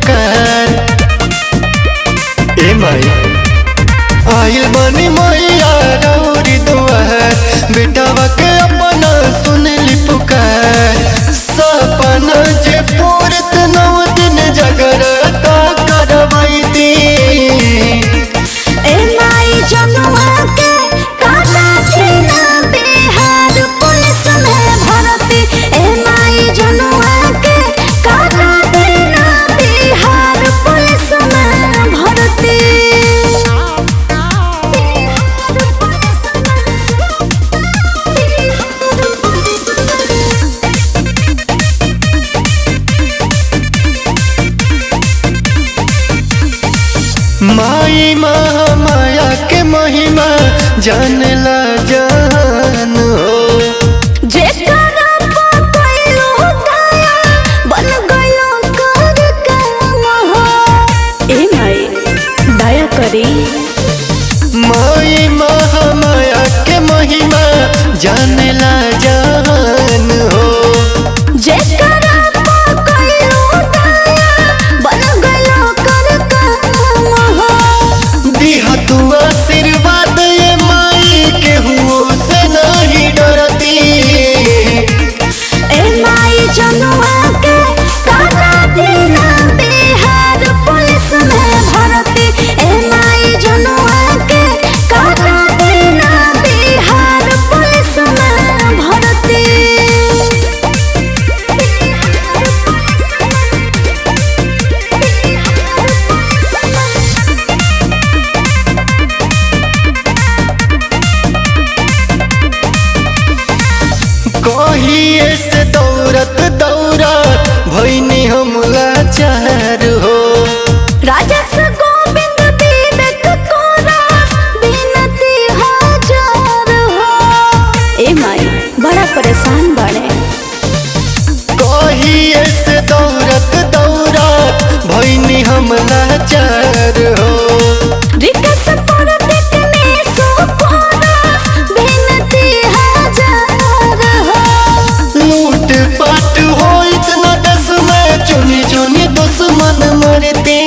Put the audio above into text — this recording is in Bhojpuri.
पुकार। ए माई आइल बनी मैया रौरी दुआर, बेटावा के अपना सुनली पुकार। सपना जे पूरत 9 दिन जगरता करवाई दी। ए माई जनुआ के काटा देना बिहार पुलिस में भर्ती। ए माई जनुआ के काटा देना बिहार पुलिस में भर्ती। माई महामाया के महिमा जानला जान हो। जेकरा पकड़लो दया बन गइलो कर काम हो। ए माई दया करी। माई महामाया के महिमा जानला जान हो। जेकरा पकड़लो दया बन गइलो कर काम हो। दिहा तू आशीर्वाद ये माई के हुओ से नहीं डरती। ए माई जनुआ के काटा देना बिहार पुलिस में भर्ती। ए माई जनुआ के काटा देना बिहार पुलिस में भर्ती। कहिए से दौड़त दौड़त भईनी हम लाचार हो। राजस गोविंद विवेक कोरा बिनती हजार हो। ए माई बड़ा परेशान बने। कहिए से दौड़त दौड़त भईनी हम लाचार हो। रिकस परदित ने सुपोरा बिनती हजार हो। लूट पाट हो इतना दस में चुनी चुनी दुश्मन मरते।